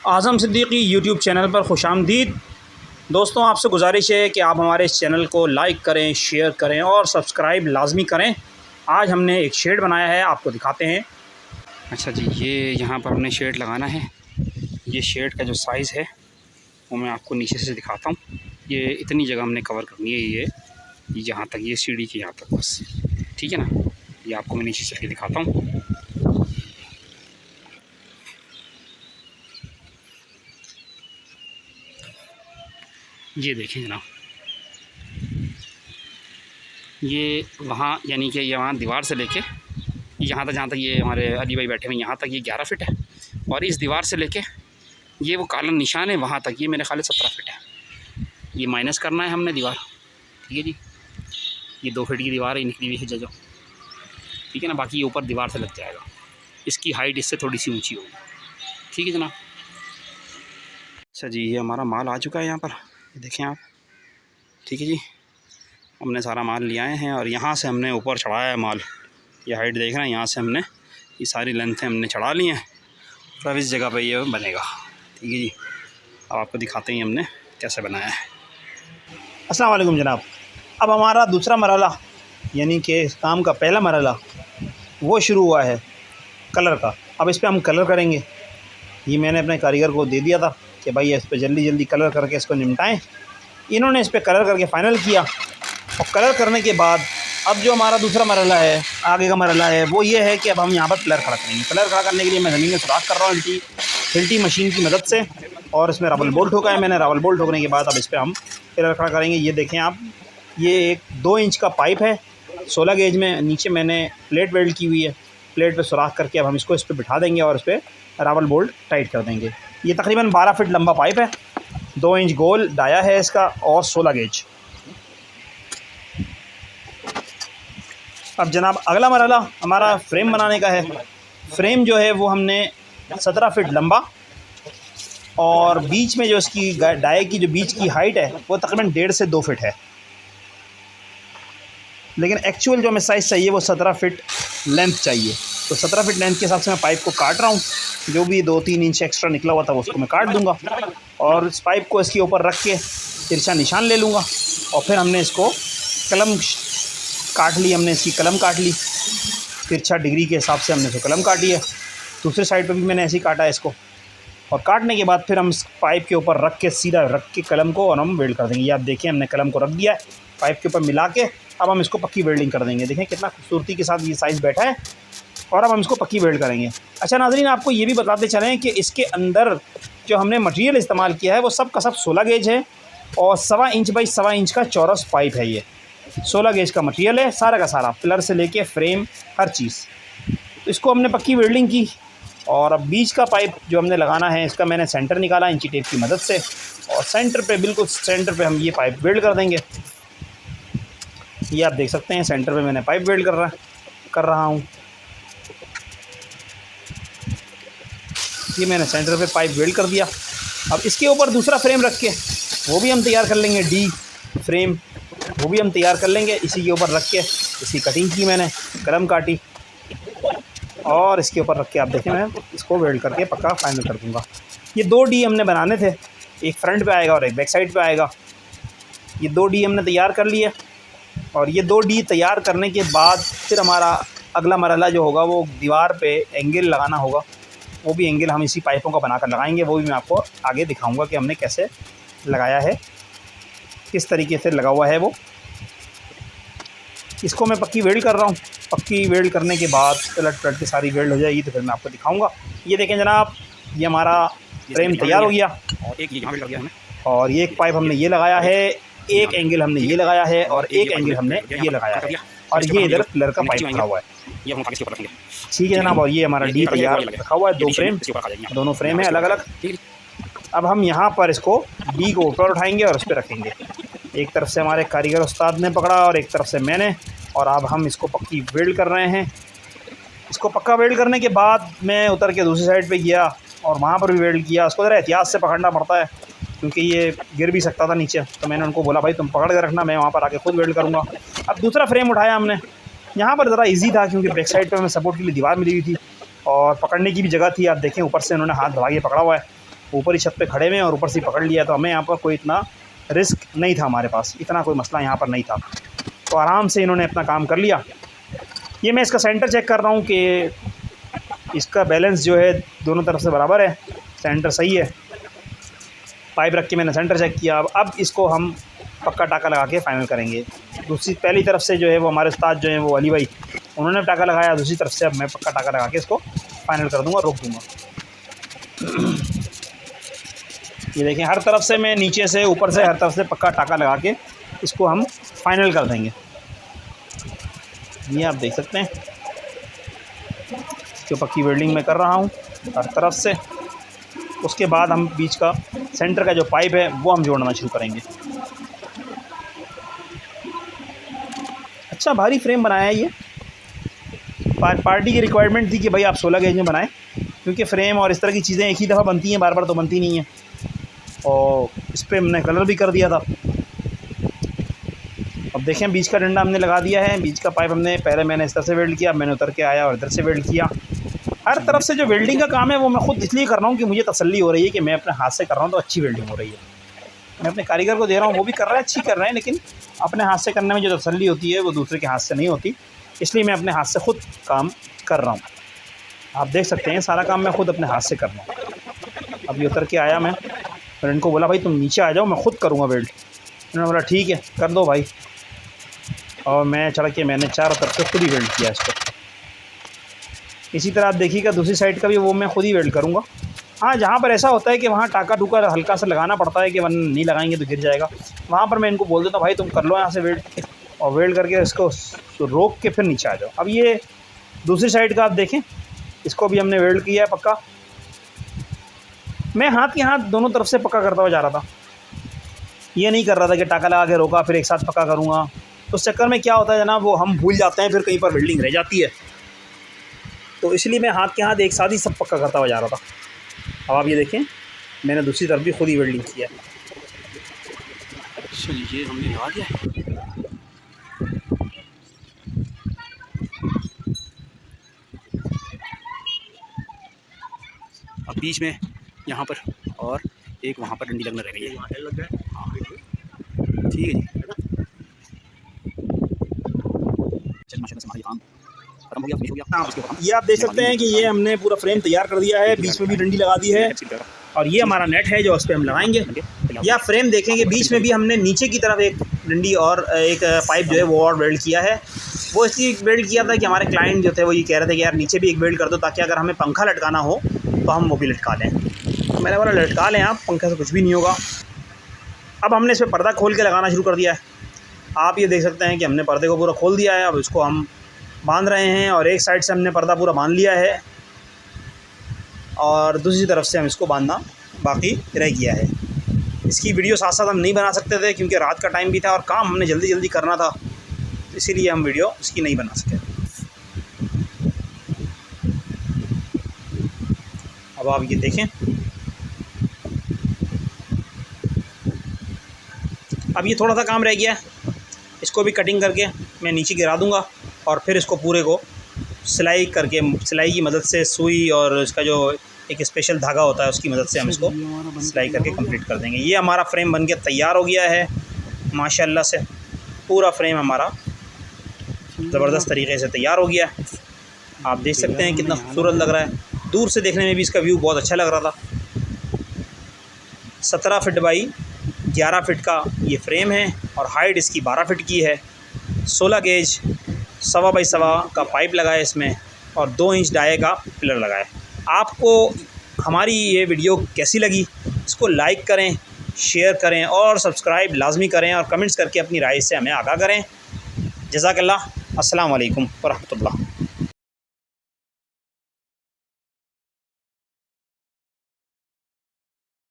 आज़म Siddiqui YouTube channel पर खुशामदीद। दोस्तों, आपसे गुजारिश है कि आप हमारे इस चैनल को लाइक करें, शेयर करें और सब्सक्राइब लाजमी करें। आज हमने एक शेड बनाया है, आपको दिखाते हैं। अच्छा जी, ये यहाँ पर हमने शेड लगाना है। ये शेड का जो साइज़ है वो मैं आपको नीचे से दिखाता हूँ। ये इतनी जगह हमने कवर करनी है, ये यहाँ तक, ये सीढ़ी के यहाँ तक बस, ठीक है ना। ये आपको मैं नीचे से दिखाता हूँ। ये देखें जनाब, ये वहाँ यानी कि ये वहाँ दीवार से लेके यहाँ तक, जहाँ तक ये हमारे अली भाई बैठे हुए यहाँ तक ये 11 फीट है। और इस दीवार से लेके ये वो काला निशान है वहाँ तक, ये मेरे ख्याल 17 फीट है। ये माइनस करना है हमने दीवार, ठीक है जी। ये 2 फीट की दीवार है निकली हुई है जो, ठीक है ना। बाकी ये ऊपर दीवार से लग जाएगा। इसकी हाइट इससे थोड़ी सी ऊँची होगी, ठीक है जनाब। अच्छा जी, ये हमारा माल आ चुका है यहाँ पर, देखें आप, ठीक है जी। हमने सारा माल ले आए हैं और यहाँ से हमने ऊपर चढ़ाया है माल। ये हाइट देख रहे हैं, यहाँ से हमने ये सारी लेंथें हमने चढ़ा ली हैं। तो अब इस जगह पे ये बनेगा, ठीक है जी। अब आपको दिखाते हैं हमने कैसे बनाया है। अस्सलाम वालेकुम जनाब। अब हमारा दूसरा मरहला यानी कि इस काम का पहला मरहला वो शुरू हुआ है कलर का। अब इस पर हम कलर करेंगे। ये मैंने अपने कारीगर को दे दिया था कि भाई इस पर जल्दी जल्दी कलर करके इसको निपटाएँ। इन्होंने इस पर कलर करके फ़ाइनल किया। और कलर करने के बाद अब जो हमारा दूसरा मरहला है, आगे का मरहला है, वो ये है कि अब हम यहाँ पर पिलर खड़ा करेंगे। पिलर खड़ा करने के लिए मैं ज़मीन में सुराख कर रहा हूँ हिल्टी मशीन की मदद से, और इसमें रबल बोल्ट ठोका है मैंने। रबल बोल्ट ठोकने के बाद अब इस पर हम पिलर खड़ा करेंगे। ये देखें आप, ये एक 2 इंच का पाइप है 16 गेज में। नीचे मैंने प्लेट वेल्ड की हुई है। प्लेट पर सुराख करके अब हम इसको इस पर बिठा देंगे और इस पर रबल बोल्ट टाइट कर देंगे। ये तकरीबन 12 फीट लंबा पाइप है, 2 इंच गोल डाया है इसका और 16 गेज। अब जनाब अगला मरहला हमारा फ्रेम बनाने का है। फ्रेम जो है वो हमने 17 फीट लंबा और बीच में जो इसकी डाई की जो बीच की हाइट है वो तकरीबन 1.5 से 2 फीट है। लेकिन एक्चुअल जो हमें साइज़ चाहिए वो 17 फीट लेंथ चाहिए। तो 17 फीट लेंथ के हिसाब से मैं पाइप को काट रहा हूँ। जो भी 2-3 इंच एक्स्ट्रा निकला हुआ था उसको मैं काट दूँगा और इस पाइप को इसके ऊपर रख के तिरछा निशान ले लूँगा। और फिर हमने इसको कलम काट ली, हमने इसकी कलम काट ली तिरछा डिग्री के हिसाब से हमने इसको कलम काटी है। दूसरे साइड पे भी मैंने ऐसे ही काटा है इसको। और काटने के बाद फिर हम इस पाइप के ऊपर रख के सीधा रख के कलम को और हम वेल्ड कर देंगे। ये आप देखिए, हमने कलम को रख दिया है पाइप के ऊपर मिला के। अब हम इसको पक्की वेल्डिंग कर देंगे। देखें कितना खूबसूरती के साथ ये साइज़ बैठा है। और अब हम इसको पक्की वेल्ड करेंगे। अच्छा नाज़रीन, आपको ये भी बताते चलें कि इसके अंदर जो हमने मटेरियल इस्तेमाल किया है वो सब का सब 16 गेज है और 1.25 इंच बाई 1.25 इंच का चौरस पाइप है। ये 16 गेज का मटेरियल है सारा का सारा, पिलर से लेके फ्रेम हर चीज़। तो इसको हमने पक्की वेल्डिंग की और अब बीच का पाइप जो हमने लगाना है इसका मैंने सेंटर निकाला इंची टेप की मदद से। और सेंटर पे, बिल्कुल सेंटर पे हम ये पाइप वेल्ड कर देंगे। ये आप देख सकते हैं सेंटर पे मैंने पाइप वेल्ड कर रहा हूँ। ये मैंने सेंटर पे पाइप वेल्ड कर दिया। अब इसके ऊपर दूसरा फ्रेम रख के वो भी हम तैयार कर लेंगे। डी फ्रेम वो भी हम तैयार कर लेंगे। इसी के ऊपर रख के इसकी कटिंग की मैंने, कलम काटी और इसके ऊपर रख के आप देखें मैं इसको वेल्ड करके पक्का फाइनल कर दूंगा। ये 2 डी हमने बनाने थे, एक फ्रंट पे आएगा और एक बैक साइड पे आएगा। ये 2 डी हमने तैयार कर लिए और ये 2 डी तैयार करने के बाद फिर हमारा अगला मरहला जो होगा वो दीवार पे एंगल लगाना होगा। वो भी एंगल हम इसी पाइपों का बनाकर लगाएंगे। वो भी मैं आपको आगे दिखाऊँगा कि हमने कैसे लगाया है, किस तरीके से लगा हुआ है वो। इसको मैं पक्की वेल्ड कर रहा हूँ। पक्की वेल्ड करने के बाद पलट के सारी वेल्ड हो जाएगी तो फिर मैं आपको दिखाऊंगा। ये देखें जनाब, ये हमारा फ्रेम तैयार हो गया। और एक यहाँ वेल्ड कर दिया हमने, और ये एक पाइप हमने ये लगाया है, एक एंगल हमने ये लगाया है और एक एंगल हमने ये लगाया है। और ये इधर पिलर का पाइप खड़ा हुआ है, ठीक है जनाब। और ये हमारा डी तैयार रखा हुआ है। 2 फ्रेम, दोनों फ्रेम है अलग अलग। अब हम यहाँ पर इसको डी को ऊपर उठाएंगे और उस पर रखेंगे। एक तरफ से हमारे कारीगर उस्ताद ने पकड़ा और एक तरफ से मैंने, और अब हम इसको पक्की वेल्ड कर रहे हैं। इसको पक्का वेल्ड करने के बाद मैं उतर के दूसरी साइड पे गया और वहाँ पर भी वेल्ड किया। उसको ज़रा एहतियात से पकड़ना पड़ता है क्योंकि ये गिर भी सकता था नीचे। तो मैंने उनको बोला भाई तुम पकड़ के रखना, मैं वहाँ पर आके खुद वेल्ड करूँगा। अब दूसरा फ्रेम उठाया हमने। यहाँ पर ज़रा ईजी था क्योंकि बैक साइड पर हमें सपोर्ट के लिए दीवार मिली हुई थी और पकड़ने की भी जगह थी। आप देखें ऊपर से उन्होंने हाथ दबा के पकड़ा हुआ है। ऊपर ही छत पे खड़े हुए हैं और ऊपर से पकड़ लिया, तो हमें यहाँ पर कोई इतना रिस्क नहीं था, हमारे पास इतना कोई मसला यहाँ पर नहीं था। तो आराम से इन्होंने अपना काम कर लिया। ये मैं इसका सेंटर चेक कर रहा हूँ कि इसका बैलेंस जो है दोनों तरफ से बराबर है, सेंटर सही है। पाइप रख के मैंने सेंटर चेक किया। अब इसको हम पक्का टाका लगा के फ़ाइनल करेंगे। दूसरी पहली तरफ से जो है वो हमारे उस्ताद जो हैं वो अली भाई, उन्होंने टाका लगाया। दूसरी तरफ से अब मैं पक्का टाका लगा के इसको फ़ाइनल कर दूँगा, रोक दूँगा। ये देखें, हर तरफ से मैं नीचे से ऊपर से हर तरफ से पक्का टाका लगा के इसको हम फ़ाइनल कर देंगे। ये आप देख सकते हैं, इसको पक्की वेल्डिंग में कर रहा हूँ हर तरफ से। उसके बाद हम बीच का सेंटर का जो पाइप है वो हम जोड़ना शुरू करेंगे। अच्छा भारी फ्रेम बनाया है ये। पार्टी की रिक्वायरमेंट थी कि भाई आप 16 गेज में बनाएं, क्योंकि फ्रेम और इस तरह की चीज़ें एक ही दफ़ा बनती हैं, बार बार तो बनती नहीं है। और इस पर हमने कलर भी कर दिया था। अब देखें, बीच का डंडा हमने लगा दिया है। बीच का पाइप हमने पहले मैंने इस तरह से वेल्ड किया, मैंने उतर के आया और इधर से वेल्ड किया। हर तरफ से जो वेल्डिंग का काम है वो मैं खुद इसलिए कर रहा हूँ कि मुझे तसल्ली हो रही है कि मैं अपने हाथ से कर रहा हूँ तो अच्छी वेल्डिंग हो रही है। मैं अपने कारीगर को दे रहा हूँ, वो भी कर रहा है, अच्छी कर रहे हैं, लेकिन अपने हाथ से करने में जो तसल्ली होती है वो दूसरे के हाथ से नहीं होती। इसलिए मैं अपने हाथ से ख़ुद काम कर रहा हूँ। आप देख सकते हैं सारा काम मैं ख़ुद अपने हाथ से कर रहा हूँ। अब ये उतर के आया मैं, और इनको बोला भाई तुम नीचे आ जाओ, मैं ख़ुद करूँगा वेल्ड। उन्होंने बोला ठीक है कर दो भाई, और मैं चढ़ के मैंने चारों तरफ से खुद ही वेल्ड किया इसको। इसी तरह आप देखिएगा दूसरी साइड का भी वो मैं खुद ही वेल्ड करूँगा। हाँ, जहाँ पर ऐसा होता है कि वहाँ टाका टूका हल्का सा लगाना पड़ता है कि वरना नहीं लगाएंगे तो गिर जाएगा, वहाँ पर मैं इनको बोल देता हूँ भाई तुम कर लो यहाँ से वेल्ड, और वेल्ड करके इसको रोक के फिर नीचे आ जाओ। अब ये दूसरी साइड का आप देखें, इसको भी हमने वेल्ड किया है पक्का। मैं हाथ के हाथ दोनों तरफ से पक्का करता हुआ जा रहा था, ये नहीं कर रहा था कि टाका लगा के रोका फिर एक साथ पक्का करूँगा। तो उस चक्कर में क्या होता है जनाब, वो हम भूल जाते हैं, फिर कहीं पर वेल्डिंग रह जाती है। तो इसलिए मैं हाथ के हाथ एक साथ ही सब पक्का करता हुआ जा रहा था। अब आप ये देखें, मैंने दूसरी तरफ भी खुद ही वेल्डिंग किया है। चलिए हमने लगा दिया है। अब बीच में यहाँ पर और एक वहाँ पर डंडी लगने रह गई है। हाँ ठीक है जी। चल माशाल्लाह से हमारा काम खत्म हो गया, फिनिश हो गया। उसके बाद ये आप देख सकते हैं कि ये हमने पूरा फ्रेम तैयार कर दिया है, बीच में भी डंडी लगा दी है, और ये हमारा नेट है जो उस पर हम लगाएंगे। ये आप फ्रेम देखेंगे, बीच में भी हमने नीचे की तरफ एक डंडी और एक पाइप जो है वो और वेल्ड किया है। वो इसलिए वेल्ड किया था कि हमारे क्लाइंट जो थे वो ये कह रहे थे कि यार नीचे भी एक वेल्ड कर दो, ताकि अगर हमें पंखा लटकाना हो तो हम वो भी लटका लें। तो मैंने बोला लटका लें आप, पंखे से कुछ भी नहीं होगा। अब हमने इस पर पर्दा खोल के लगाना शुरू कर दिया है। आप ये देख सकते हैं कि हमने पर्दे को पूरा खोल दिया है। अब इसको हम बांध रहे हैं, और एक साइड से हमने पर्दा पूरा बांध लिया है और दूसरी तरफ से हम इसको बांधना बाकी रह गया है। इसकी वीडियो साथ साथ हम नहीं बना सकते थे क्योंकि रात का टाइम भी था और काम हमने जल्दी जल्दी करना था, इसीलिए हम वीडियो इसकी नहीं बना सके। अब आप ये देखें, अब ये थोड़ा सा काम रह गया है, इसको भी कटिंग करके मैं नीचे गिरा दूंगा और फिर इसको पूरे को सिलाई करके, सिलाई की मदद से सुई और इसका जो एक स्पेशल धागा होता है उसकी मदद से हम इसको सिलाई करके कंप्लीट कर देंगे। ये हमारा फ्रेम बनके तैयार हो गया है माशाल्लाह से। पूरा फ्रेम हमारा ज़बरदस्त तरीके से तैयार हो गया है। आप देख सकते हैं कितना खूबसूरत लग रहा है। दूर से देखने में भी इसका व्यू बहुत अच्छा लग रहा था। 17 फीट बाई 11 फीट का ये फ्रेम है और हाइट इसकी 12 फीट की है। 16 गेज 1.25 बाई 1.25 का पाइप लगा है इसमें, और 2 इंच डाये का पिलर लगा है। आपको हमारी ये वीडियो कैसी लगी, इसको लाइक करें, शेयर करें और सब्सक्राइब लाजमी करें, और कमेंट्स करके अपनी राय से हमें आगाह करें। जज़ाकल्लाह। अस्सलाम वालेकुम व रहमतुल्लाह।